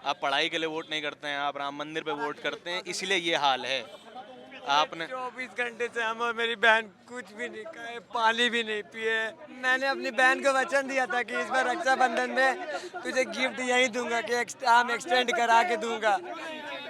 आप पढ़ाई के लिए वोट नहीं करते हैं, आप राम मंदिर पे वोट करते हैं, इसलिए ये हाल है। आपने 24 घंटे से हम और मेरी बहन कुछ भी नहीं खाए, पानी भी नहीं पिए। मैंने अपनी बहन को वचन दिया था कि इस बार रक्षाबंधन में तुझे गिफ्ट यही दूंगा कि आम एक्सटेंड करा के दूंगा।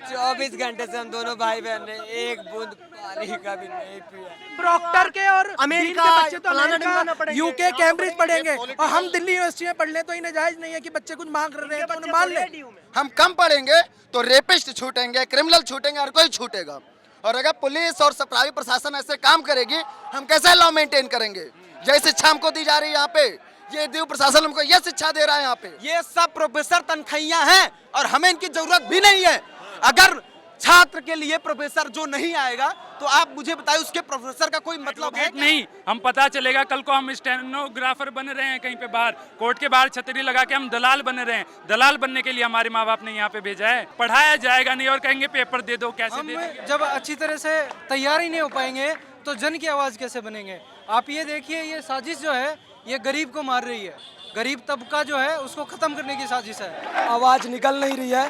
24 घंटे से हम दोनों भाई बहन ने एक बूंद पानी का भी नहीं पिया। प्रॉक्टर के और अमेरिका, डीन के बच्चे तो फलाना ढिमकाना अमेरिका, पढ़ेंगे। यूके, कैम्ब्रिज पढ़ेंगे और हम दिल्ली यूनिवर्सिटी में पढ़ लें तो इन्हें जायज नहीं है कि बच्चे कुछ मांग रहे हैं तो उन्हें मान लें। हम कम पढ़ेंगे तो रेपिस्ट छूटेंगे, क्रिमिनल छूटेंगे, हर कोई छूटेगा। और अगर पुलिस और सफाई प्रशासन ऐसे काम करेगी, हम कैसे लॉ मेंटेन करेंगे? यही शिक्षा हमको दी जा रही है यहाँ पे, ये दीव प्रशासन हमको ये शिक्षा दे रहा है यहाँ पे। ये सब प्रोफेसर तनख्वाहियां हैं और हमें इनकी जरूरत भी नहीं है। अगर छात्र के लिए प्रोफेसर जो नहीं आएगा तो आप मुझे बताइए उसके प्रोफेसर का कोई मतलब है क्या? नहीं, हम पता चलेगा कल को हम स्टेनोग्राफर बन रहे हैं कहीं पे बाहर, कोर्ट के बाहर छतरी लगा के हम दलाल बन रहे हैं। दलाल बनने के लिए हमारे माँ बाप ने यहाँ पे भेजा है। पढ़ाया जाएगा नहीं और कहेंगे पेपर दे दो, कैसे दे देंगे? जब अच्छी तरह से तैयार ही नहीं हो पाएंगे तो जन की आवाज कैसे बनेंगे? आप ये देखिए, ये साजिश जो है ये गरीब को मार रही है। गरीब तबका जो है उसको खत्म करने की साजिश है। आवाज निकल नहीं रही है,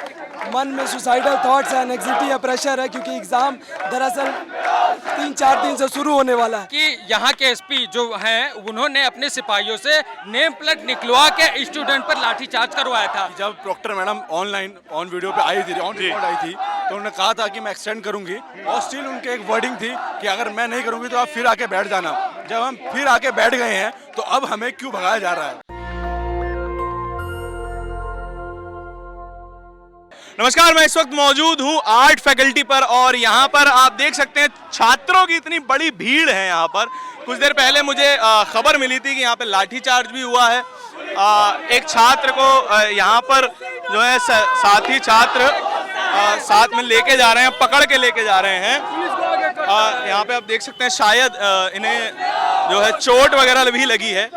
मन में सुसाइडल थॉट्स है, एंग्जाइटी है, प्रेशर है, क्योंकि एग्जाम दरअसल 3-4 दिन से शुरू होने वाला है। कि यहाँ के एसपी जो हैं उन्होंने अपने सिपाहियों से नेम प्लेट निकलवा के स्टूडेंट पर लाठीचार्ज करवाया था। जब प्रॉक्टर मैडम ऑन वीडियो पे आई थी, ऑन रिकॉर्ड आई थी, तो उन्होंने कहा था कि मैं एक्सटेंड करूंगी और स्टिल उनके एक वर्डिंग थी कि अगर मैं नहीं करूंगी तो आप फिर आके बैठ जाना। जब हम फिर आके बैठ गए हैं तो अब हमें क्यों भगाया जा रहा है? नमस्कार, मैं इस वक्त मौजूद हूँ आर्ट फैकल्टी पर और यहाँ पर आप देख सकते हैं छात्रों की इतनी बड़ी भीड़ है यहाँ पर। कुछ देर पहले मुझे खबर मिली थी कि यहाँ पे लाठीचार्ज भी हुआ है। एक छात्र को यहाँ पर जो है साथी छात्र साथ में लेके जा रहे हैं, पकड़ के लेके जा रहे हैं। यहाँ पे आप देख सकते हैं शायद इन्हें जो है चोट वगैरह भी लगी है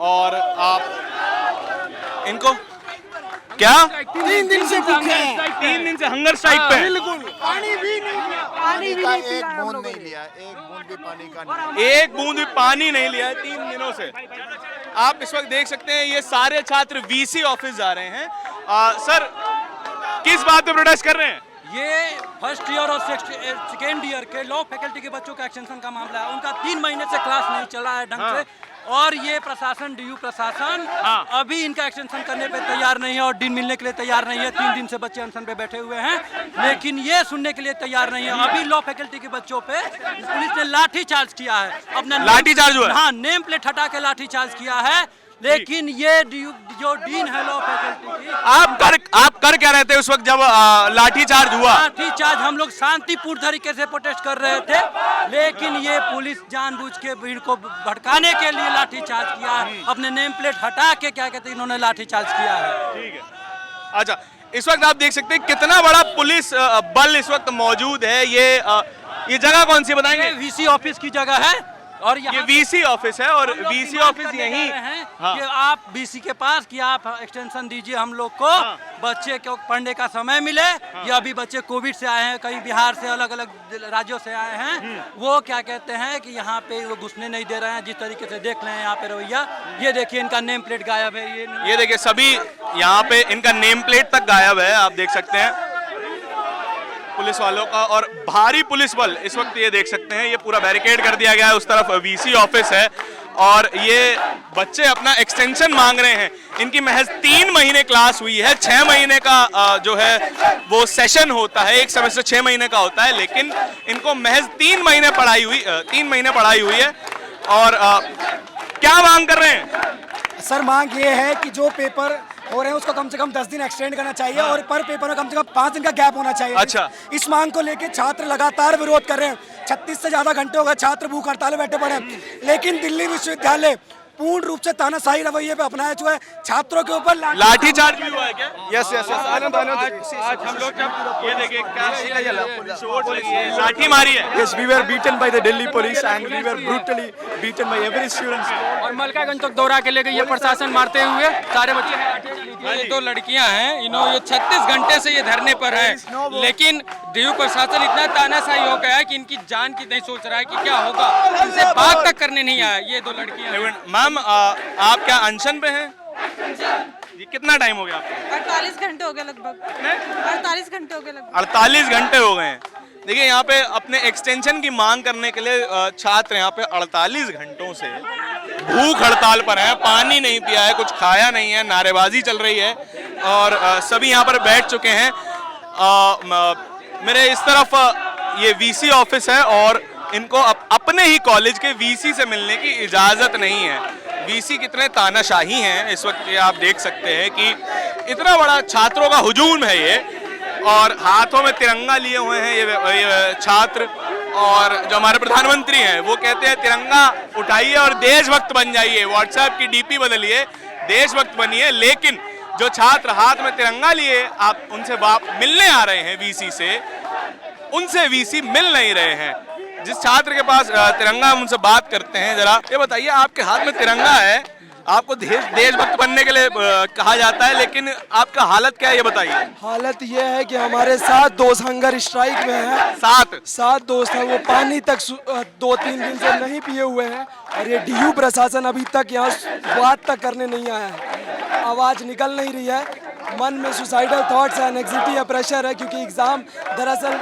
और आप इनको क्या 3 दिन से भूखे हैं, 3 दिन से हंगर स्ट्राइक पे हैं। पानी भी नहीं पिया, पानी भी नहीं पिया हम लोगों ने। एक बूंद भी पानी नहीं लिया है 3 दिनों से। आप इस वक्त देख सकते हैं ये सारे छात्र वीसी ऑफिस जा रहे हैं। सर, किस बात पे प्रोटेस्ट कर रहे हैं? ये फर्स्ट ईयर और सेकेंड ईयर के लॉ फैकल्टी के बच्चों का एक्सटेंशन का मामला है। उनका 3 महीने से क्लास नहीं चला है ढंग से और ये प्रशासन, डीयू प्रशासन अभी इनका एक्सटेंशन करने पे तैयार नहीं है और डीन मिलने के लिए तैयार नहीं है। 3 दिन से बच्चे अनशन पे बैठे हुए हैं, लेकिन ये सुनने के लिए तैयार नहीं है। अभी लॉ फैकल्टी के बच्चों पे पुलिस ने लाठी चार्ज किया है। अपना लाठी चार्ज हुआ है? हाँ, नेम प्लेट हटा के लाठी चार्ज किया है। लेकिन ये जो डीन है लॉ फैकल्टी की, आप कर क्या रहे थे उस वक्त जब लाठी चार्ज हुआ? लाठी चार्ज हम लोग शांतिपूर्ण तरीके से प्रोटेस्ट कर रहे थे, लेकिन ये पुलिस जानबूझ के भीड़ को भड़काने के लिए लाठी चार्ज किया है। अपने नेम प्लेट हटा के क्या कहते हैं इन्होंने लाठी चार्ज किया है। ठीक है। अच्छा, इस वक्त आप देख सकते हैं कितना बड़ा पुलिस बल इस वक्त मौजूद है। ये जगह कौन सी बताएंगे? वीसी ऑफिस की जगह है और ये वीसी ऑफिस है और वीसी ऑफिस यही कि आप वीसी के पास कि आप एक्सटेंशन दीजिए हम लोग को, बच्चे को पढ़ने का समय मिले। ये अभी बच्चे कोविड से आए हैं, कई बिहार से, अलग अलग राज्यों से आए हैं। वो क्या कहते हैं कि यहाँ पे वो घुसने नहीं दे रहे हैं। जिस तरीके से देख रहे हैं यहाँ पे रवैया, ये देखिए इनका नेम प्लेट गायब है। ये देखिए सभी यहाँ पे इनका नेम प्लेट तक गायब है, आप देख सकते हैं पुलिस वालों का। और भारी पुलिस बल इस वक्त ये देख सकते हैं, ये पूरा बैरिकेड कर दिया गया है। उस तरफ वीसी ऑफिस है और ये बच्चे अपना एक्सटेंशन मांग रहे हैं। इनकी महज 3 महीने क्लास हुई है। 6 महीने का जो है वो सेशन होता है, एक सेमेस्टर 6 महीने का होता है, लेकिन इनको महज 3 महीने पढ़ाई हुई है। और क्या मांग कर रहे हैं? सर, मांग ये है कि जो पेपर हो रहे हैं उसको कम से कम 10 दिन एक्सटेंड करना चाहिए और पर पेपर में कम से कम 5 दिन का गैप होना चाहिए। अच्छा। इस मांग को लेकर छात्र लगातार विरोध कर रहे हैं। 36 से ज्यादा घंटे हो गए छात्र भूख हड़ताल में बैठे पड़े हैं, लेकिन दिल्ली विश्वविद्यालय पूर्ण रूप से तानाशाही रवैये पे अपनाया जो है, छात्रों के ऊपर लाठीचार्ज भी हुआ है क्या? यस यस यस, आनंद आज हम लोग जब ये देखिए चोट लगी है, लाठी मारी है। Yes, we were beaten by the Delhi police and we were brutally beaten by every student. और मलकागंज तक दौड़ा के ले गए ये प्रशासन मारते हुए सारे बच्चे। ये 2 लड़कियां हैं, इन्होंने ये 36 घंटे से ये धरने पर हैं, लेकिन डीयू प्रशासन इतना तानाशाही हो गया है कि इनकी जान की नहीं सोच रहा है कि क्या होगा। इनसे बात तक करने नहीं आया। ये 2 लड़कियां। मैम, आप क्या अनशन पे हैं? ये कितना टाइम हो गया आपको? 48 घंटे हो गए लगभग। 48 घंटे हो गए लगभग। 48 घंटे हो गए हैं। देखिए यहाँ पे अपने एक्सटेंशन की मांग करने के लिए छात्र यहाँ पे 48 घंटों से भूख हड़ताल पर हैं, पानी नहीं पिया है, कुछ खाया नहीं है, नारेबाजी चल रही है और सभी यहाँ पर बैठ चुके हैं। मेरे इस तरफ ये वीसी ऑफिस है और इनको अपने ही कॉलेज के वीसी से मिलने की इजाज़त नहीं है। वीसी कितने तानाशाही हैं इस वक्त, ये आप देख सकते हैं कि इतना बड़ा छात्रों का हुजूम है ये, और हाथों में तिरंगा लिए हुए हैं ये छात्र। और जो हमारे प्रधानमंत्री हैं वो कहते हैं तिरंगा उठाइए और देशभक्त बन जाइए, व्हाट्सएप की डीपी बदलिए, देशभक्त बनिए। लेकिन जो छात्र हाथ में तिरंगा लिए आप उनसे मिलने आ रहे हैं वीसी से, उनसे वीसी मिल नहीं रहे हैं। जिस छात्र के पास तिरंगा, हम उनसे बात करते हैं। जरा ये बताइए, आपके हाथ में तिरंगा है, आपको देशभक्त बनने के लिए कहा जाता है, लेकिन आपका हालत क्या है ये बताइए। हालत ये है कि हमारे 7 दोस्त हंगर स्ट्राइक में हैं। 7 दोस्त हैं, वो पानी तक 2-3 दिन से नहीं पिए हुए हैं और ये डीयू प्रशासन अभी तक यहाँ बात तक करने नहीं आया है। आवाज़ निकल नहीं रही है, मन में सुसाइडल थॉट्स है, एंग्जाइटी है, प्रेशर है, क्योंकि एग्ज़ाम दरअसल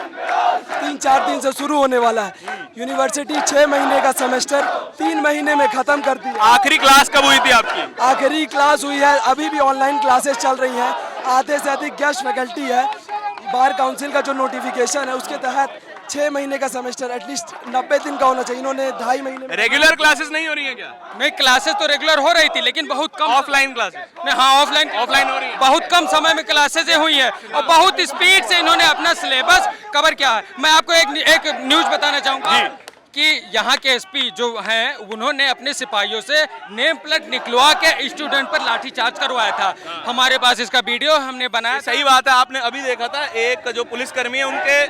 3-4 दिन से शुरू होने वाला है। यूनिवर्सिटी 6 महीने का सेमेस्टर 3 महीने में ख़त्म करती है। आखिरी क्लास कब हुई थी आपकी? आखिरी क्लास हुई है, अभी भी ऑनलाइन क्लासेस चल रही हैं। आधे से अधिक गेस्ट फैकल्टी है। बार काउंसिल का जो नोटिफिकेशन है उसके तहत 6 महीने का सेमेस्टर एटलीस्ट 90 दिन का होना चाहिए। इन्होंने 2.5 महीने। रेगुलर क्लासेस नहीं हो रही है क्या? नहीं, क्लासेस तो रेगुलर हो रही थी लेकिन बहुत कम। Offline classes? नहीं, हाँ ऑफलाइन हो रही है। बहुत कम समय में क्लासेस हुई है और बहुत स्पीड से इन्होंने अपना सिलेबस कवर किया है। मैं आपको एक न्यूज बताना चाहूँगा कि यहाँ के एसपी जो हैं उन्होंने अपने सिपाहियों से नेम प्लेट निकलवा के स्टूडेंट पर लाठीचार्ज करवाया था। हमारे पास इसका वीडियो हमने बनाया। सही बात है, आपने अभी देखा था एक जो पुलिसकर्मी है उनके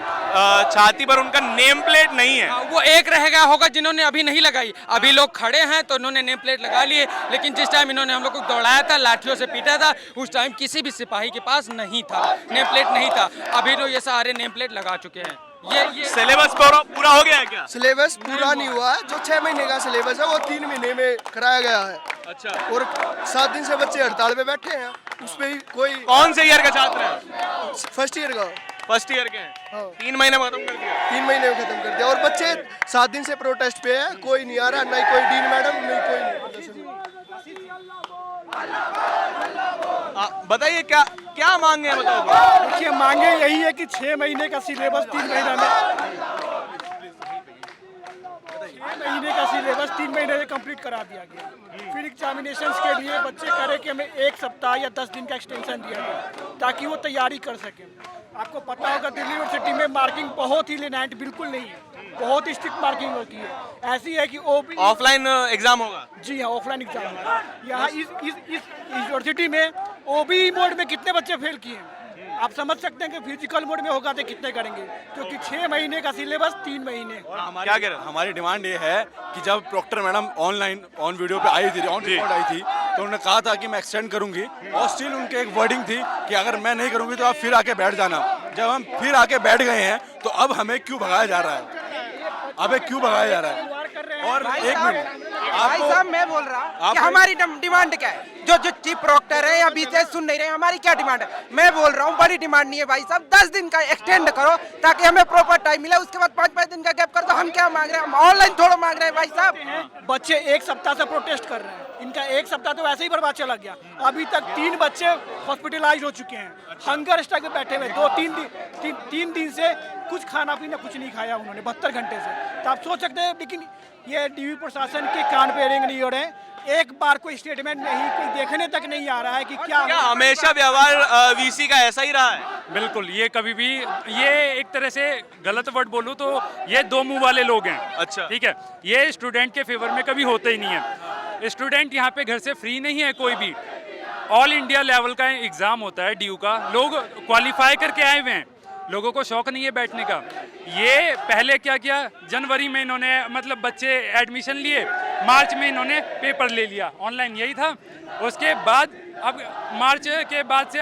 छाती पर उनका नेम प्लेट नहीं है। वो एक रह गया होगा जिन्होंने अभी नहीं लगाई। अभी लोग खड़े हैं तो उन्होंने नेम प्लेट लगा लिए, लेकिन जिस टाइम इन्होंने हम लोग को दौड़ाया था, लाठियों से पीटा था, उस टाइम किसी भी सिपाही के पास नहीं था, नेम प्लेट नहीं था। अभी तो ये सारे नेम प्लेट लगा चुके हैं। ये सिलेबस पूरा हो गया है क्या? सिलेबस पूरा नहीं हुआ है। जो 6 महीने का सिलेबस है वो 3 महीने में कराया गया है। अच्छा। और 7 दिन से बच्चे हड़ताल पे बैठे हैं। उसपे ही कोई कौन से ईयर का छात्र है? फर्स्ट ईयर का। फर्स्ट ईयर के हैं। हाँ। 3 महीने में खत्म कर दिया। 3 महीने में खत्म कर दिया और बच्चे 7 दिन से प्रोटेस्ट पे है। कोई नहीं आ रहा, नहीं कोई डीन मैडम, नहीं कोई। बताइए क्या मांगे हैं, बताओ। देखिए, मांगे यही है कि 6 महीने का सिलेबस 3 महीने में 6 महीने का सिलेबस 3 महीने में कंप्लीट करा दिया गया। फिर एग्जामिनेशंस के लिए बच्चे कह रहे कि हमें 1 सप्ताह या 10 दिन का एक्सटेंशन दिया गया ताकि वो तैयारी कर सकें। आपको पता होगा दिल्ली यूनिवर्सिटी में मार्किंग बहुत ही लेनाइट बिल्कुल नहीं है, बहुत ही स्ट्रिक्ट मार्किंग होती है। ऐसी है कि ऑफलाइन एग्जाम होगा। जी हाँ, ऑफलाइन एग्जाम होगा। यहाँ इस यूनिवर्सिटी में ओबी मोड में कितने बच्चे फेल किए हैं आप समझ सकते हैं कि फिजिकल मोड में होगा तो कितने करेंगे, क्योंकि 6 महीने का सिलेबस 3 महीने। क्या कह रहे हैं? हमारी डिमांड ये है कि जब प्रॉक्टर मैडम ऑन वीडियो पे आई थी, ऑन रिकॉर्ड आई थी, तो उन्होंने कहा था कि मैं एक्सटेंड करूंगी और स्टिल उनके एक वर्डिंग थी कि अगर मैं नहीं करूंगी तो आप फिर आके बैठ जाना। जब हम फिर आके बैठ गए हैं तो अब हमें क्यों भगाया जा रहा है? अबे क्यों भगाया जा रहा है? और एक मिनट, भाई साहब मैं बोल रहा कि हमारी डिमांड क्या है? जो चीफ प्रोक्टर है या बीसीएस सुन नहीं रहे, हमारी क्या डिमांड है? मैं बोल रहा हूँ बड़ी डिमांड नहीं है भाई साहब, 10 दिन का एक्सटेंड करो ताकि हमें प्रॉपर टाइम मिले, उसके बाद 5-5 दिन का गैप कर दो। हम क्या मांग रहे हैं? हम ऑनलाइन थोड़ा मांग रहे हैं भाई साहब। बच्चे 1 सप्ताह से प्रोटेस्ट कर रहे हैं, इनका 1 सप्ताह तो वैसे ही बर्बाद चला गया। अभी तक 3 बच्चे हॉस्पिटलाइज हो चुके हैं, हंगर स्ट्राइक में बैठे हुए 2-3 दिन से कुछ खाना पीना कुछ नहीं खाया उन्होंने 72 घंटे से। तो आप सोच सकते हैं, लेकिन ये डीयू प्रशासन के कान पे रिंग नहीं हो रहे हैं। एक बार कोई स्टेटमेंट नहीं, कोई देखने तक नहीं आ रहा है कि क्या हमेशा व्यवहार वीसी का ऐसा ही रहा है? बिल्कुल, ये कभी भी, ये एक तरह से गलत वर्ड बोलूं तो ये 2 मुंह वाले लोग हैं। अच्छा। ठीक है, ये स्टूडेंट के फेवर में कभी होते ही नहीं है। स्टूडेंट यहाँ पे घर से फ्री नहीं है कोई भी। ऑल इंडिया लेवल का एग्जाम होता है डीयू का, लोग क्वालिफाई करके आए हुए हैं, लोगों को शौक नहीं है बैठने का। ये पहले क्या किया, जनवरी में इन्होंने मतलब बच्चे एडमिशन लिए, मार्च में इन्होंने पेपर ले लिया, ऑनलाइन यही था। उसके बाद अब मार्च के बाद से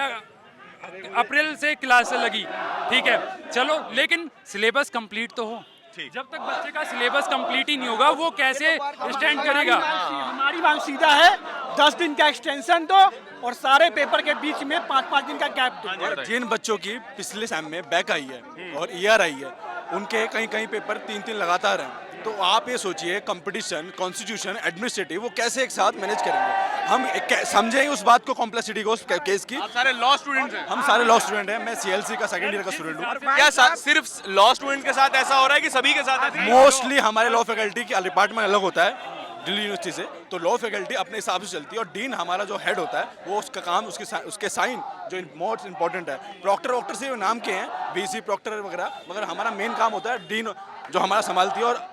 अप्रैल से क्लास लगी, ठीक है चलो, लेकिन सिलेबस कंप्लीट तो हो। जब तक बच्चे का सिलेबस कंप्लीट ही नहीं होगा वो कैसे स्टैंड करेगा? हमारी मांग सीधा है 10 दिन का एक्सटेंशन दो और सारे पेपर के बीच में 5-5 दिन का गैप दो। और जिन बच्चों की पिछले सेम में बैक आई है और ईआर आई है, उनके कहीं कहीं पेपर 3-3 लगातार हैं। तो आप ये सोचिए, कंपटीशन, कॉन्स्टिट्यूशन, एडमिनिस्ट्रेटिव, वो कैसे एक साथ मैनेज करेंगे? हम समझें उस बात को, कॉम्प्लेक्सिटी को, उस केस की। आप सारे लॉ स्टूडेंट्स हैं? हम सारे लॉ स्टूडेंट हैं। मैं सीएलसी का सेकंड ईयर का स्टूडेंट हूँ। क्या सिर्फ लॉ स्टूडेंट के साथ ऐसा हो रहा है कि सभी के साथ ऐसा है? मोस्टली हमारे लॉ फैकल्टी की डिपार्टमेंट अलग होता है दिल्ली यूनिवर्सिटी से, तो लॉ फैकल्टी अपने हिसाब से चलती है और डीन हमारा जो हेड होता है वो उसका काम, उसके साइन जो मोस्ट इंपॉर्टेंट है। प्रॉक्टर वॉक्टर से नाम के हैं, बीसी प्रॉक्टर वगैरह, मगर हमारा मेन काम होता है डीन जो हमारा संभालती है। और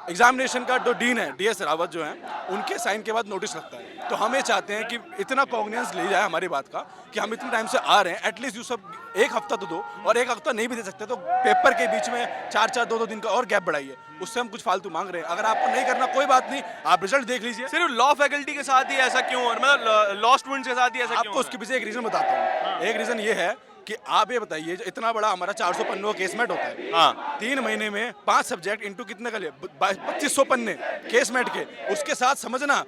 एग्जामिनेशन का जो डीन है डीएस रावत जो हैं, उनके साइन के बाद नोटिस लगता है। तो हम ये चाहते हैं कि इतना कॉग्निजेंस ली जाए हमारी बात का कि हम इतने टाइम से आ रहे हैं, एटलीस्ट यू सब एक हफ्ता तो दो, और एक हफ्ता नहीं भी दे सकते तो पेपर के बीच में 4-4, 2-2 दिन का और गैप बढ़ाइए। उससे हम कुछ फालतू मांग रहे हैं। अगर आपको नहीं करना कोई बात नहीं, आप रिजल्ट देख लीजिए। सिर्फ लॉ फैकल्टी के साथ ही ऐसा क्यों, और मतलब लॉ स्टूडेंट्स के साथ ही ऐसा क्यों? आपको उसके पीछे एक रीजन बताता हूँ। एक रीजन ये है कि आप ये बताइए, इतना बड़ा हमारा 400 पन्नों का केसमेट होता है। हाँ। 3 महीने में 5 सब्जेक्ट इंटू कितने का लिए 2500 पन्ने केसमेट के, उसके साथ समझना,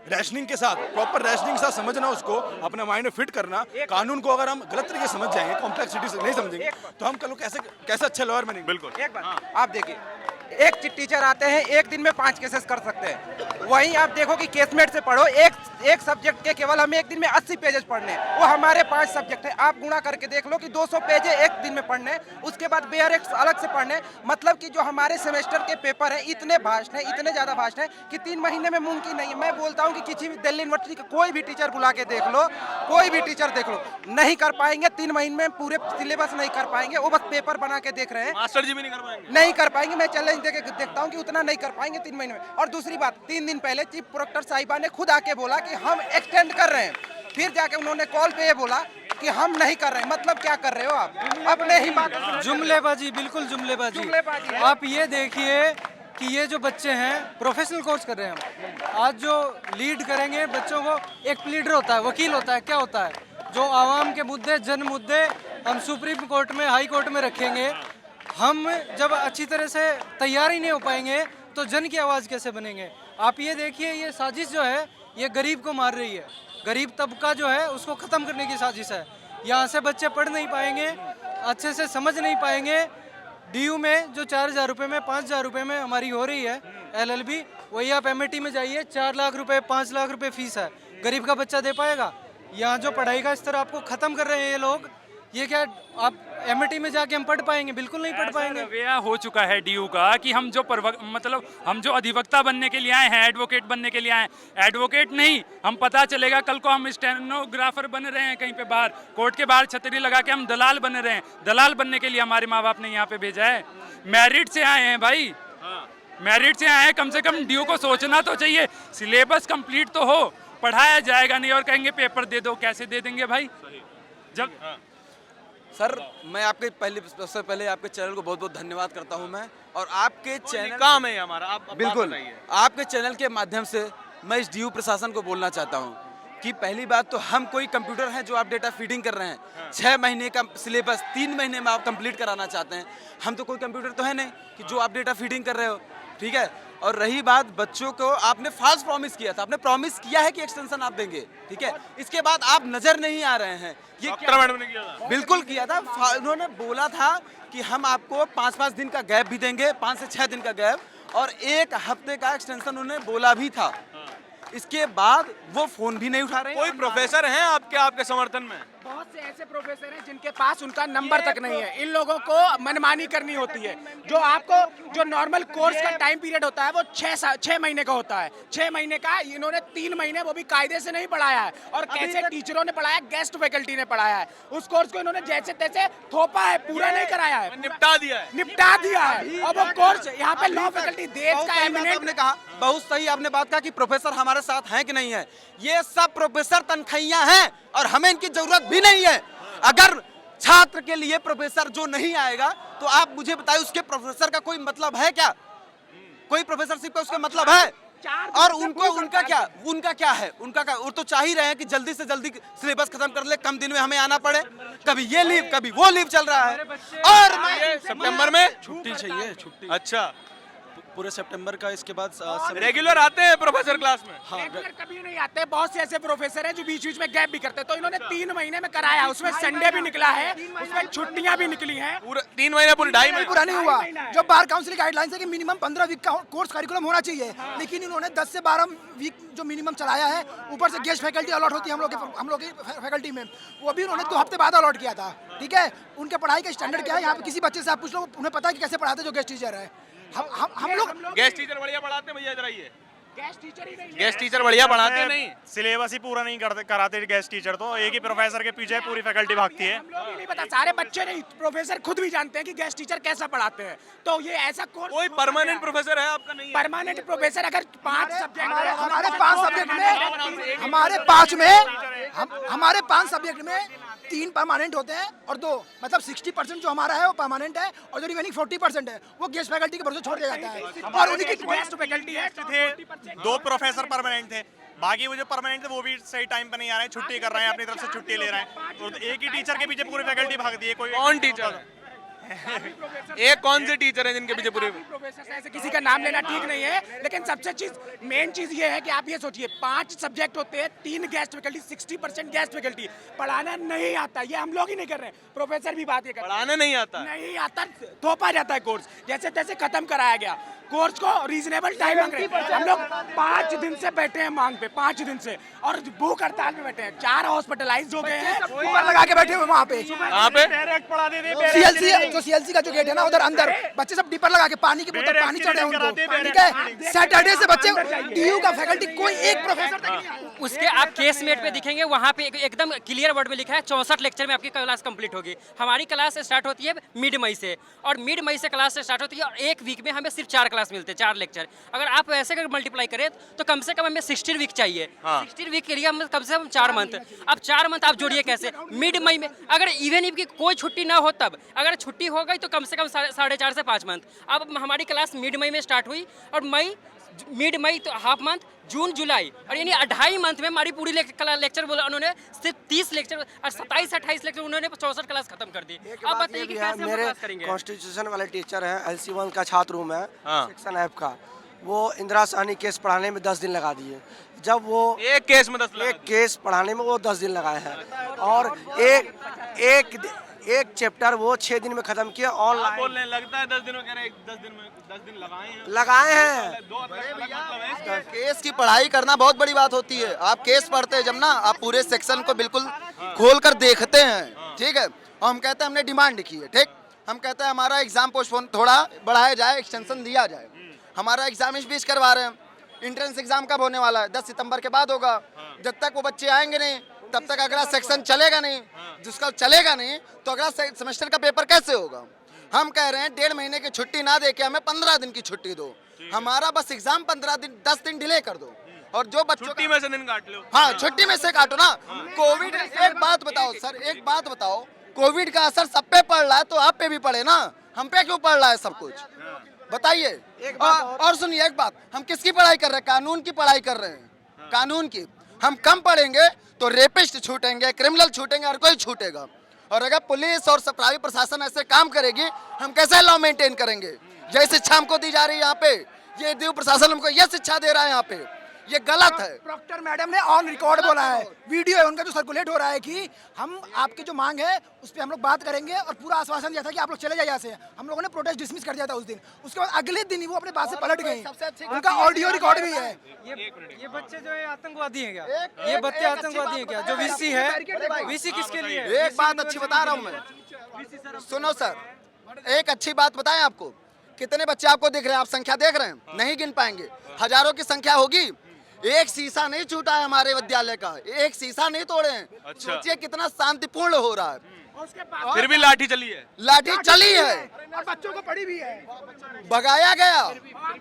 रैशनिंग के साथ, प्रॉपर रैशनिंग के साथ समझना, उसको अपने माइंड में फिट करना। कानून को अगर हम गलत तरीके से समझ जाएंगे, कॉम्प्लेक्सिटी से नहीं समझेंगे, तो हम कल को कैसे अच्छे लॉयर बनेंगे? बिल्कुल। एक बात आप देखिए, एक टीचर आते हैं, एक दिन में 5 केसेस कर सकते हैं। वहीं आप देखो कि केसमेट से पढ़ो, एक सब्जेक्ट के केवल हमें एक दिन में 80 पेजेस पढ़ने, वो हमारे 5 सब्जेक्ट है। आप गुणा करके देख लो कि 200 पेज एक दिन में पढ़ने, उसके बाद बेयरेक्स अलग से पढ़ने। मतलब कि जो हमारे सेमेस्टर के पेपर है इतने भास्ट हैं, इतने ज़्यादा भास्ट हैं कि 3 महीने में मुमकिन नहीं है। मैं बोलता हूँ कि किसी भी दिल्ली यूनिवर्सिटी का कोई भी टीचर बुला के देख लो, कोई भी टीचर देख लो, नहीं कर पाएंगे 3 महीने में, पूरे सिलेबस नहीं कर पाएंगे। वो बस पेपर बना के देख रहे हैं, मास्टर जी भी नहीं कर पाएंगे? नहीं कर पाएंगे। मैं चैलेंज देके देखता हूं कि उतना नहीं कर पाएंगे 3 महीने में। और दूसरी बात, 3 दिन पहले चीफ प्रोक्टर साहिबा ने खुद आके बोला कि हम एक्सटेंड कर रहे हैं, फिर जाके उन्होंने कॉल पे ये बोला कि हम नहीं कर रहे हैं। मतलब क्या कर रहे हो आप? अपने ही बात, जुमलेबाजी, बिल्कुल जुमलेबाजी। आप ये देखिए कि ये जो बच्चे हैं प्रोफेशनल कोर्स कर रहे हैं हम। आज जो लीड करेंगे बच्चों को, एक प्लीडर होता है, वकील होता है, क्या होता है, जो आवाम के मुद्दे, जन मुद्दे हम सुप्रीम कोर्ट में, हाई कोर्ट में रखेंगे। हम जब अच्छी तरह से तैयार ही नहीं हो पाएंगे तो जन की आवाज़ कैसे बनेंगे? आप ये देखिए, ये साजिश जो है ये गरीब को मार रही है। गरीब तबका जो है उसको ख़त्म करने की साजिश है। यहाँ से बच्चे पढ़ नहीं पाएंगे, अच्छे से समझ नहीं पाएंगे। डीयू में जो 4000 रुपये में, 5000 रुपये में हमारी हो रही है LLB, वही आप MAT में जाइए, 4 लाख रुपये, 5 लाख रुपये फीस है। गरीब का बच्चा दे पाएगा? यहाँ जो पढ़ाई का स्तर आपको ख़त्म कर रहे हैं ये लोग, ये क्या आप MAT में जाके हम पढ़ पाएंगे? बिल्कुल नहीं पढ़ पाएंगे। रवैया हो चुका है डीयू का कि हम जो हम जो अधिवक्ता बनने के लिए आए हैं, एडवोकेट बनने के लिए आए हैं, एडवोकेट नहीं, हम पता चलेगा कल को हम स्टेनोग्राफर बन रहे हैं कहीं पे बाहर, कोर्ट के बाहर छतरी लगा के हम दलाल बन रहे हैं। दलाल बनने के लिए हमारे माँ बाप ने यहाँ पे भेजा है। मेरिट से आए हैं भाई, मेरिट से आए हैं। कम से कम डीयू को सोचना तो चाहिए। सिलेबस कंप्लीट तो हो, पढ़ाया जाएगा नहीं और कहेंगे पेपर दे दो। कैसे दे देंगे भाई? जब सर, मैं आपके सबसे पहले आपके चैनल को बहुत बहुत धन्यवाद करता हूं मैं, और आपके चैनल काम है हमारा। आप बिल्कुल, आपके चैनल के माध्यम से मैं इस डीयू प्रशासन को बोलना चाहता हूं कि पहली बात तो हम कोई कंप्यूटर हैं जो आप डेटा फीडिंग कर रहे हैं। 6 महीने का सिलेबस 3 महीने में आप कंप्लीट कराना चाहते हैं। हम तो कोई कंप्यूटर तो है नहीं कि जो आप डेटा फीडिंग कर रहे हो, ठीक है। और रही बात बच्चों को, आपने फॉल्स प्रॉमिस किया था, आपने प्रॉमिस किया है कि एक्सटेंशन आप देंगे, ठीक है। इसके बाद आप नजर नहीं आ रहे हैं। ये क्या मैडम ने किया था? बिल्कुल किया था। उन्होंने बोला था कि हम आपको 5-5 दिन का गैप भी देंगे, 5 से 6 दिन का गैप, और 1 हफ्ते का एक्सटेंशन उन्होंने बोला भी था। इसके बाद वो फोन भी नहीं उठा रहे हैं। कोई प्रोफेसर हैं आपके समर्थन में? बहुत से ऐसे प्रोफेसर हैं जिनके पास उनका नंबर तक नहीं है। इन लोगों को मनमानी करनी होती है। जो आपको जो नॉर्मल कोर्स का टाइम पीरियड होता है वो 6 महीने का होता है। 6 महीने का इन्होंने 3 महीने वो भी कायदे से नहीं पढ़ाया है, और कैसे टीचरों ने पढ़ाया, गेस्ट फैकल्टी ने पढ़ाया है। उस कोर्स को इन्होंने जैसे तैसे थोपा है, पूरा नहीं कराया है, निपटा दिया है। और वो कोर्स यहाँ पे लॉ फैकल्टी देश का एमिनेंट। आपने कहा, बहुत सही आपने बात कहा कि प्रोफेसर हमारे साथ हैं कि नहीं है। ये सब प्रोफेसर तनख्वाहियां हैं और हमें इनकी जरूरत भी नहीं है। अगर छात्र के लिए प्रोफेसर जो नहीं आएगा तो आप मुझे बताइए उसके प्रोफेसर का कोई मतलब है क्या? कोई प्रोफेसरशिप का उसका मतलब है? और उनका क्या है? वो तो चाह ही रहे हैं कि जल्दी से जल्दी सिलेबस खत्म कर ले, कम दिन में हमें आना पड़े। कभी ये लीव, कभी वो लीव चल रहा है। और सितंबर में छुट्टी चाहिए, छुट्टी। अच्छा, पूरे सितंबर का। इसके बाद रेगुलर आते हैं प्रोफेसर क्लास में? रेगुलर कभी नहीं आते, बहुत से ऐसे प्रोफेसर हैं जो बीच बीच में गैप भी करते हैं। तो इन्होंने 3 महीने में कराया, उसमें संडे भी निकला है, उसमें छुट्टियां भी निकली हैं। पूरा 3 महीने, पूरे 2.5 महीने पूरा नहीं हुआ। जो बार काउंसिल गाइडलाइंस है कि मिनिमम 15 वीक का कोर्स करिकुलम होना चाहिए, लेकिन इन्होंने 10 से 12 वीक जो मिनिमम चलाया है। ऊपर से गेस्ट फैकल्टी अलॉट होती है हम लोग की फैकल्टी में, वो भी उन्होंने 2 हफ्ते बाद अलॉट किया था। ठीक है, उनके पढ़ाई का स्टैंडर्ड क्या है? यहाँ पे किसी बच्चे से आप पूछ लो, उन्हें पता है कि कैसे पढ़ाते जो गेस्ट टीचर है। हम लोग गेस्ट टीचर बढ़िया पढ़ाते हैं भैया, इधर आइए। गेस्ट टीचर ही नहीं है। गेस्ट टीचर बढ़िया पढ़ाते हैं? नहीं, सिलेबस ही पूरा नहीं कराते गेस्ट टीचर, तो एक ही प्रोफेसर के पीछे पूरी फैकल्टी भागती है। हम लोग ही नहीं पता, सारे बच्चे नहीं, प्रोफेसर खुद भी जानते हैं कि गेस्ट टीचर कैसा पढ़ाते हैं। तो ये ऐसा कोर्स कोई परमानेंट प्रोफेसर है आपका? नहीं है परमानेंट प्रोफेसर। अगर 5 सब्जेक्ट हमारे 5 सब्जेक्ट में हमारे 5 सब्जेक्ट में 3 परमानेंट होते हैं और 2 मतलब 60% जो हमारा है वो परमानेंट है, और जो रिमेनिंग 40% है वो गेस्ट फैकल्टी के भरोसे छोड़ दिया जाता है। और उन्हीं की गेस्ट फैकल्टी है थे 2 प्रोफेसर परमानेंट थे, बाकी वो जो परमानेंट थे वो भी सही टाइम पे नहीं आ रहे हैं, छुट्टी कर रहे हैं, अपनी तरफ से छुट्टी ले रहे हैं। तो एक ही टीचर के पीछे पूरी फैकल्टी भागती है। कोई कौन टीचर है? एक कौन से टीचर हैं जिनके पीछे पूरे? प्रोफेसर ऐसे किसी का नाम लेना ठीक नहीं है, लेकिन सबसे मेन चीज ये है कि आप ये सोचिए 5 सब्जेक्ट होते हैं, 3 गेस्ट फैकल्टी, 60% गेस्ट फैकल्टी। पढ़ाना नहीं आता, ये हम लोग ही नहीं कर रहे हैं, प्रोफेसर भी बात ये कर रहे हैं। पढ़ाना नहीं आता? नहीं आता, थोपा जाता है कोर्स, जैसे तैसे खत्म कराया गया। कोर्स को रीजनेबल टाइम मांग रहे हैं। हम लोग 5 दिन से बैठे हैं मांग पे, 5 दिन से, और भूख हड़ताल में बैठे हैं। 4 हॉस्पिटलाइज हो गए हैं, ऊपर लगा के बैठे हुए वहाँ पे। कहाँ पे? सीएलसी का जो गेट है ना उधर अंदर, बच्चे सब डिपर लगा के पानी की बोतल पानी चढ़े हैं उनको। ठीक है, सैटरडे से बच्चे टीयू का फैकल्टी कोई एक प्रोफेसर तक नहीं आया। उसके आप केस मेट पे दिखेंगे, वहाँ पे एकदम क्लियर वर्ड में लिखा है 64 लेक्चर में आपकी क्लास कंप्लीट होगी। हमारी क्लास स्टार्ट होती है मिड मई से, और मिड मई से क्लास स्टार्ट होती है, और एक वीक में हमें सिर्फ 4 क्लास मिलते हैं, 4 लेक्चर। अगर आप ऐसे कर मल्टीप्लाई करें तो कम से कम हमें 16 वीक चाहिए। 16 वीक के लिए हम कम से कम 4 मंथ। अब 4 मंथ आप जोड़िए कैसे? मिड मई में अगर इवन इफ की कोई छुट्टी ना हो, तब अगर छुट्टी हो गई तो कम से कम 4.5 से 5 मंथ। अब हमारी क्लास मिड मई में स्टार्ट हुई, और मिड मई तो हाफ मंथ, जून जुलाई, और यानी 2.5 मंथ में हमारी पूरी लेक्चर बोला उन्होंने, सिर्फ 30 लेक्चर और 27-28 लेक्चर उन्होंने 64 क्लास खत्म कर दी। अब बताइए कि कैसे हम क्लास करेंगे? कॉन्स्टिट्यूशन वाले टीचर हैं, LC1 का छात्र हूँ मैं, सेक्शन F का। वो इंदिरा साहनी केस पढ़ाने में 10 दिन लगा दिए। जब वो एक केस में 10 एक केस पढ़ाने में वो 10 दिन लगाए हैं, और एक चैप्टर वो 6 दिन में खत्म किया ऑनलाइन। बोलने लगता है 10 दिन में, कह रहे हैं 10 दिन लगाए हैं। केस की पढ़ाई करना बहुत बड़ी बात होती है। आप केस पढ़ते हैं जब ना, आप पूरे सेक्शन को बिल्कुल खोल कर देखते हैं। ठीक है, और हम कहते हैं हमने डिमांड लिखी है। ठीक, हम कहते हैं हमारा एग्जाम पोस्टपोन थोड़ा बढ़ाया जाए, एक्सटेंशन दिया जाए। हमारा एग्जाम इस बीच करवा रहे हैं। एंट्रेंस एग्जाम कब होने वाला है? 10 सितंबर के बाद होगा। जब तक वो बच्चे आएंगे नहीं, तब तक अगला सेक्शन चलेगा नहीं। जिसका चलेगा नहीं तो अगला सेमेस्टर का पेपर कैसे होगा? हम कह रहे हैं 1.5 महीने की छुट्टी ना देके हमें 15 दिन की छुट्टी दो। हमारा बस एग्जाम 15 दिन 10 दिन डिले कर दो, और जो बच्चों छुट्टी में से दिन काट लो। हाँ, छुट्टी में से काटो ना। कोविड, एक बात बताओ सर, एक बात बताओ, कोविड का असर सब पे पड़ रहा है तो आप पे भी पड़े ना, हम पे क्यों पड़ रहा है सब कुछ? बताइए। और सुनिए एक बात, हम किसकी पढ़ाई कर रहे हैं? कानून की पढ़ाई कर रहे हैं, कानून की। हम कम पढ़ेंगे तो रेपिस्ट छूटेंगे, क्रिमिनल छूटेंगे, और कोई छूटेगा। और अगर पुलिस और सफाई प्रशासन ऐसे काम करेगी, हम कैसे लॉ मेंटेन करेंगे? यही शिक्षा हमको दी जा रही है यहाँ पे, ये ड्यू प्रशासन हमको ये शिक्षा दे रहा है यहाँ पे, ये गलत है। प्रॉक्टर मैडम ने ऑन रिकॉर्ड बोला है, वीडियो है उनका जो सर्कुलेट हो रहा है कि हम आपकी जो मांग है उस पर हम लोग बात करेंगे, और पूरा आश्वासन दिया था कि आप लोग चले जाइए यहाँ से। हम लोगों ने प्रोटेस्ट डिसमिस कर दिया था उस दिन। उसके बाद अगले दिन ही वो अपने बात से पलट गए। उनका ऑडियो रिकॉर्ड भी है। ये बच्चे जो है आतंकवादी हैं क्या? ये बच्चे आतंकवादी हैं क्या? जो वीसी है, वीसी किसके लिए? एक बात अच्छी बता रहा हूँ मैं, सुनो सर, एक अच्छी बात बताएं आपको। कितने बच्चे आपको दिख रहे हैं? आप संख्या देख रहे हैं? नहीं गिन पाएंगे, हजारों की संख्या होगी। एक शीशा नहीं छूटा है हमारे विद्यालय का, एक शीशा नहीं तोड़े हैं। अच्छा। सोचिए कितना शांतिपूर्ण हो रहा है। फिर भी लाठी चली है? लाठी चली है, और बच्चों को पड़ी भी है, भगाया गया।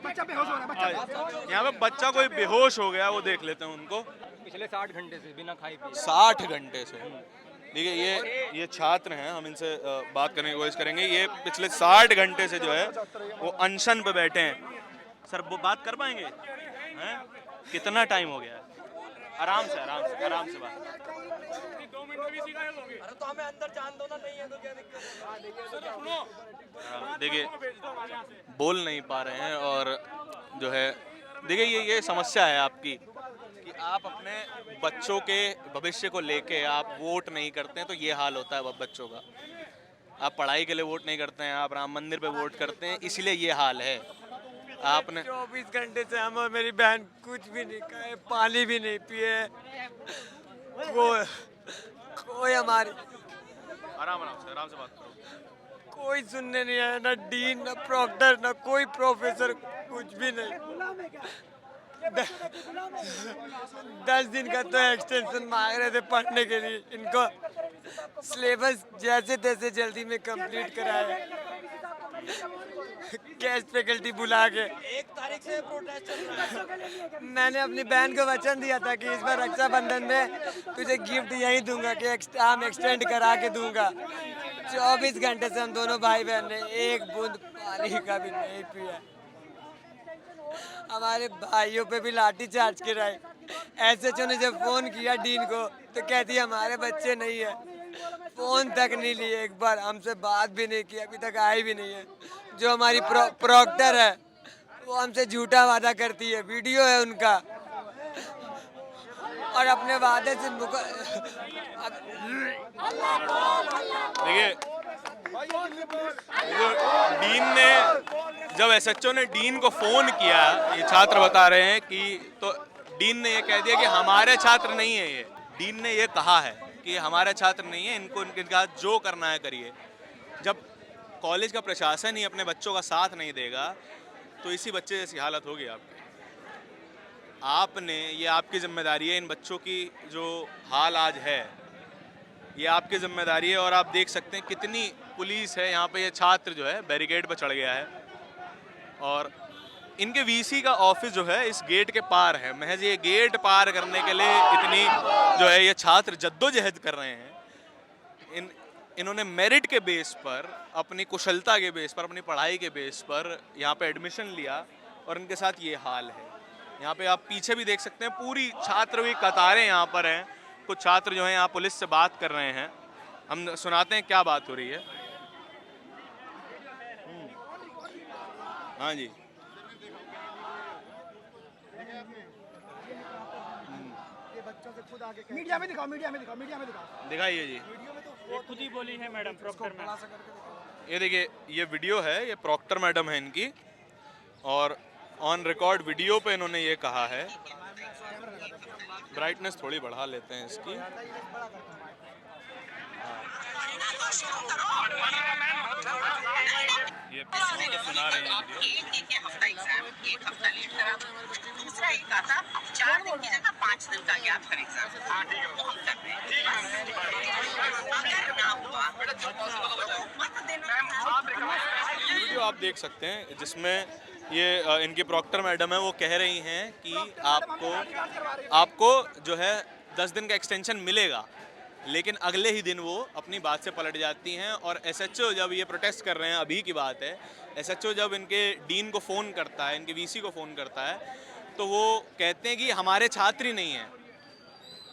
बच्चा बेहोश हो रहा है। यहाँ पे बच्चा कोई बेहोश हो गया, वो देख लेते हैं उनको। पिछले 60 घंटे से बिना खाई पिए। 60 घंटे से। ठीक है, ये छात्र हैं, हम इनसे बात करने की कोशिश करेंगे। ये पिछले 60 घंटे से जो है वो अनशन पे बैठे हैं। सर वो बात कर पाएंगे? हैं? कितना टाइम हो गया है? आराम से बात। 2 मिनट में भी शिकायत होगी। अरे तो हमें अंदर जान दो ना, नहीं है तो क्या दिक्कत है? सुनो, देखिए बोल नहीं पा रहे हैं और जो है देखिए ये समस्या है आपकी कि आप अपने बच्चों के भविष्य को लेके आप वोट नहीं करते हैं, तो ये हाल होता है बच्चों का। आप पढ़ाई के लिए वोट नहीं करते हैं, आप राम मंदिर पे वोट करते हैं, इसलिए ये हाल है। आपने 24 घंटे से हम और मेरी बहन कुछ भी नहीं खाए, पानी भी नहीं पिए। कोई हमारी आराम से बात करो। कोई सुनने नहीं आया, ना डीन, ना प्रॉक्टर, ना कोई प्रोफेसर, कुछ भी नहीं। 10 दिन का तो एक्सटेंशन मांग रहे थे पढ़ने के लिए, इनको सिलेबस जैसे तैसे जल्दी में कंप्लीट कराया, गेस्ट फैकल्टी बुला के। 1 तारीख से प्रोटेस्ट चल रहा है। मैंने अपनी बहन को वचन दिया था कि इस बार रक्षाबंधन में तुझे गिफ्ट यही दूंगा कि हम एक्सटेंड करा के दूंगा। 24 घंटे से हम दोनों भाई बहन ने एक बूंद पानी का भी नहीं पिया। हमारे भाइयों पे भी लाठी चार्ज कराए। एसएचओ ने जब फोन किया डीन को तो कहती हमारे बच्चे नहीं है, फोन तक नहीं लिए, एक बार हमसे बात भी नहीं की, अभी तक आई भी नहीं है। जो हमारी प्रॉक्टर है वो हमसे झूठा वादा करती है, वीडियो है उनका, और अपने वादे से देखिए डीन ने जब एसएचओ ने डीन को फोन किया, ये छात्र बता रहे हैं कि तो डीन ने ये कह दिया कि हमारे छात्र नहीं है। ये डीन ने ये कहा है कि हमारे छात्र नहीं है, इनको इनके साथ जो करना है करिए। जब कॉलेज का प्रशासन ही अपने बच्चों का साथ नहीं देगा तो इसी बच्चे जैसी हालत होगी आपकी। आपने, ये आपकी जिम्मेदारी है, इन बच्चों की जो हाल आज है ये आपकी जिम्मेदारी है। और आप देख सकते हैं कितनी पुलिस है यहाँ पे। ये छात्र जो है बैरिकेड पर चढ़ गया है और इनके वीसी का ऑफिस जो है इस गेट के पार है। महज ये गेट पार करने के लिए इतनी जो है ये छात्र जद्दोजहद कर रहे हैं। इन्होंने मेरिट के बेस पर, अपनी कुशलता के बेस पर, अपनी पढ़ाई के बेस पर यहाँ पे एडमिशन लिया और इनके साथ ये हाल है। यहाँ पे आप पीछे भी देख सकते हैं पूरी छात्र की कतारें यहाँ पर हैं। कुछ छात्र जो हैं यहाँ पुलिस से बात कर रहे हैं, हम सुनाते हैं क्या बात हो रही है। हाँ जी, मीडिया में दिखाओ। दिखाइए जी। खुद ही बोली है मैडम प्रॉक्टर मैम। ये देखिए ये वीडियो है, ये प्रॉक्टर मैडम है इनकी, और ऑन रिकॉर्ड वीडियो पे इन्होंने ये कहा है। ब्राइटनेस थोड़ी बढ़ा लेते हैं इसकी। ये सुना रहे हैं वीडियो आप देख सकते हैं जिसमें ये इनकी प्रॉक्टर मैडम है, वो कह रही हैं कि आपको जो है 10 दिन का एक्सटेंशन मिलेगा, लेकिन अगले ही दिन वो अपनी बात से पलट जाती हैं। और एसएचओ जब ये प्रोटेस्ट कर रहे हैं, अभी की बात है, एसएचओ जब इनके डीन को फ़ोन करता है, इनके वीसी को फ़ोन करता है, तो वो कहते हैं कि हमारे छात्र ही नहीं हैं,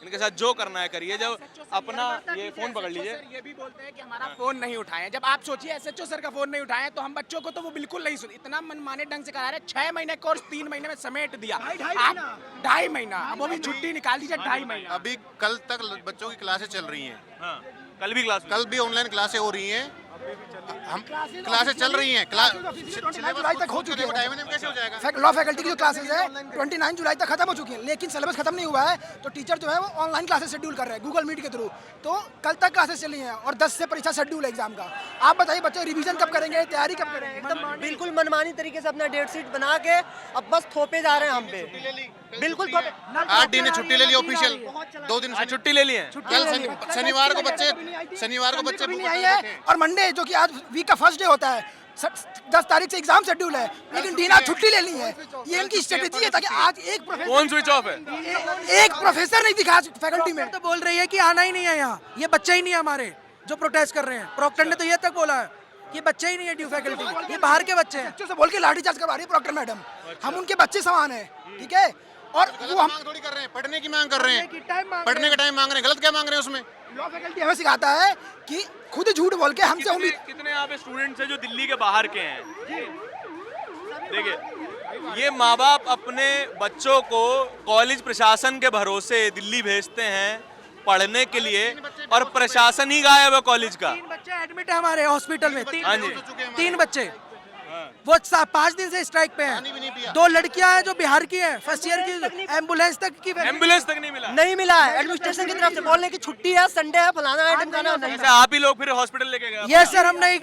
इनके साथ जो करना है करिए। जब अपना ये फ़ोन पकड़ लीजिए, ये भी बोलते हैं कि हमारा फोन नहीं उठाए। जब आप सोचिए एसएचओ सर का फोन नहीं उठाए तो हम बच्चों को तो वो बिल्कुल नहीं सुन, इतना मनमाने ढंग से करा रहे। 6 महीने कोर्स 3 महीने में समेट दिया। 2.5 महीना, अब वो भी छुट्टी निकाल दीजिए 2.5 महीना। अभी कल तक बच्चों की क्लासेस चल रही हैं। हाँ, कल भी ऑनलाइन क्लासेस हो रही हैं। हम क्लासेस चल रही हैं। 29 जुलाई तक हो चुकी है। कैसे हो जाएगा? लॉ फैकल्टी की जो क्लासेस है 29 जुलाई तक खत्म हो चुकी है, लेकिन सिलेबस खत्म नहीं हुआ है। तो टीचर जो है वो ऑनलाइन क्लासेस शेड्यूल कर रहे हैं गूगल मीट के थ्रू। तो कल तक क्लासेस चली हैं और 10 से परीक्षा शेड्यूल है एग्जाम का। आप बताइए बच्चे रिवीजन कब करेंगे, तैयारी कब करेंगे? एकदम बिल्कुल मनमानी तरीके से अपना डेट शीट बना के अब बस थोपे जा रहे हैं हम पे। बिल्कुल 8 दिन ने छुट्टी ले ली ऑफिशियल, 2 दिन आज छुट्टी ले ली है। कल शनिवार को बच्चे नहीं आई है। और मंडे जो कि आज वीक का फर्स्ट डे होता है, 10 तारीख से एग्जाम शेड्यूल है, लेकिन डीन आज छुट्टी ले ली है। ये इनकी स्ट्रेटेजी है ताकि आज एक प्रोफेसर, फोन स्विच ऑफ है, एक प्रोफेसर नहीं दिखा फैकल्टी में। तो बोल रही है कि आना ही नहीं है यहाँ, ये बच्चे ही नहीं है हमारे जो प्रोटेस्ट कर रहे हैं। प्रॉक्टर ने तो ये तक बोला है कि बच्चे ही नहीं है ड्यू फैकल्टी, ये बाहर के बच्चे हैं। बच्चों से बोल के लाठीचार्ज करवा रही है प्रॉक्टर मैडम। हम उनके बच्चे समान है, ठीक है। और वो हम थोड़ी कर रहे हैं, पढ़ने की मांग कर रहे हैं, पढ़ने का टाइम मांग रहे हैं। गलत क्या मांग रहे हैं उसमें? लॉ फैकल्टी हमें सिखाता है कि खुद झूठ बोल के हमसे उम्मीद। कितने यहाँ पे स्टूडेंट्स हैं जो दिल्ली के बाहर के हैं। देखिए, ये माँ बाप अपने बच्चों को कॉलेज प्रशासन के भरोसे दिल्ली भेजते हैं पढ़ने के लिए, और प्रशासन ही गायब है कॉलेज का। 3 बच्चे एडमिट है हमारे हॉस्पिटल में। हाँ जी, 3 बच्चे वो 5 दिन से स्ट्राइक पे हैं। 2 लड़कियां हैं जो बिहार की हैं, फर्स्ट ईयर की, एम्बुलेंस तक नहीं मिला। नहीं मिला है एडमिनिस्ट्रेशन की तरफ से, बोलने की छुट्टी है, संडे है, फलाना है, ढमकाना नहीं। ऐसे आप ही लोग फिर हॉस्पिटल लेके गए? ये सर हमने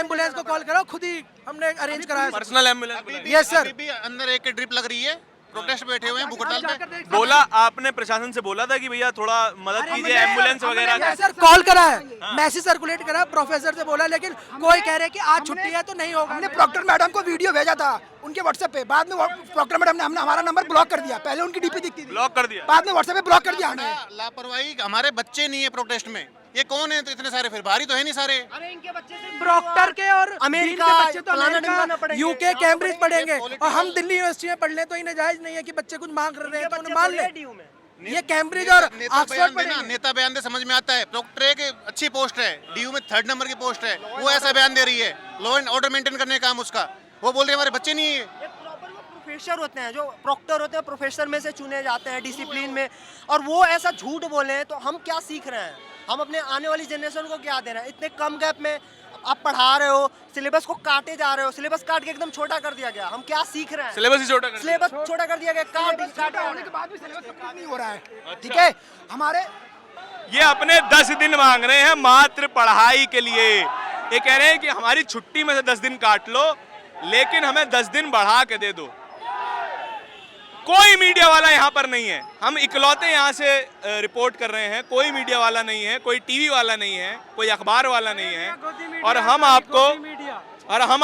एम्बुलेंस को कॉल करा, खुद ही हमने अरेंज कराया, पर्सनल एम्बुलेंस। Yes sir. अभी भी अंदर एक ड्रिप लग रही है, प्रोटेस्ट बैठे हुए हैं भूखहड़ताल पे। बोला आपने प्रशासन से बोला था कि भैया थोड़ा मदद कीजिए एम्बुलेंस वगैरह का? सर कॉल करा है, मैसेज सर्कुलेट करा, प्रोफेसर से बोला, लेकिन कोई कह रहे कि आज छुट्टी है तो नहीं होगा। हमने प्रॉक्टर मैडम को वीडियो भेजा था उनके व्हाट्सएप पे, बाद में प्रॉक्टर मैडम ने हमने हमारा नंबर ब्लॉक कर दिया। पहले उनकी डीपी दिखती थी, ब्लॉक कर दिया, बाद में व्हाट्सएप पे ब्लॉक कर दिया हमने। लापरवाही, हमारे बच्चे नहीं है प्रोटेस्ट में, ये कौन है तो इतने सारे, फिर बाहरी तो है नहीं सारे। अरे इनके बच्चे प्रॉक्टर के और अमेरिका, के बच्चे तो फलाना ढिमकाना अमेरिका, पड़ेंगे। यूके, कैम्ब्रिज पढ़ेंगे, और हम दिल्ली यूनिवर्सिटी में पढ़ लें तो इन्हें जायज नहीं है कि बच्चे कुछ मांग रहे हैं तो उन्हें मान ले। ये कैम्ब्रिज और ऑक्सफोर्ड पढ़ेंगे। नेता बयान दे समझ में आता है, प्रोक्टर एक अच्छी पोस्ट है, डीयू में 3rd नंबर की पोस्ट है, वो ऐसा बयान दे रही है, लॉ एंड ऑर्डर मेंटेन करने का काम उसका, वो बोल रहे हैं हमारे बच्चे नहीं है। प्रोफेसर होते हैं, जो प्रॉक्टर होते हैं, प्रोफेसर में से चुने जाते हैं डिसिप्लिन में, और वो ऐसा झूठ बोले हैं तो हम क्या सीख रहे हैं? हम अपने आने वाली जनरेशन को क्या दे रहे हैं? इतने कम गैप में आप पढ़ा रहे हो, सिलेबस को काटे जा रहे हो, सिलेबस काट के एकदम छोटा कर दिया गया, हम क्या सीख रहे हैं? सिलेबस ही छोटा कर, सिलेबस छोटा कर दिया गया, काटे होने के बाद भी सिलेबस कंप्लीट नहीं हो रहा है। ठीक है, हमारे ये अपने 10 दिन मांग रहे हैं मात्र पढ़ाई के लिए। ये कह रहे हैं कि हमारी छुट्टी में से 10 दिन काट लो, लेकिन हमें 10 दिन बढ़ा के दे दो। कोई मीडिया वाला यहाँ पर नहीं है, हम इकलौते यहाँ से रिपोर्ट कर रहे हैं, कोई मीडिया वाला नहीं है, कोई टीवी वाला नहीं है, कोई अखबार वाला नहीं है, और हम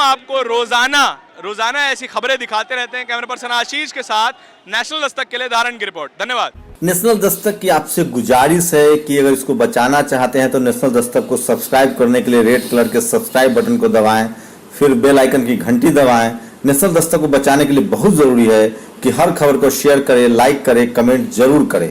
आपको रोजाना ऐसी खबरें दिखाते रहते हैं। कैमरा पर्सन आशीष के साथ नेशनल दस्तक के लिए धारण की रिपोर्ट। धन्यवाद। नेशनल दस्तक की आपसे गुजारिश है कि अगर इसको बचाना चाहते हैं तो नेशनल दस्तक को सब्सक्राइब करने के लिए रेड कलर के सब्सक्राइब बटन को दबाएं, फिर बेल आइकन की घंटी दबाएं। नेशनल दस्तक को बचाने के लिए बहुत जरूरी है कि हर खबर को शेयर करें, लाइक करें, कमेंट जरूर करें।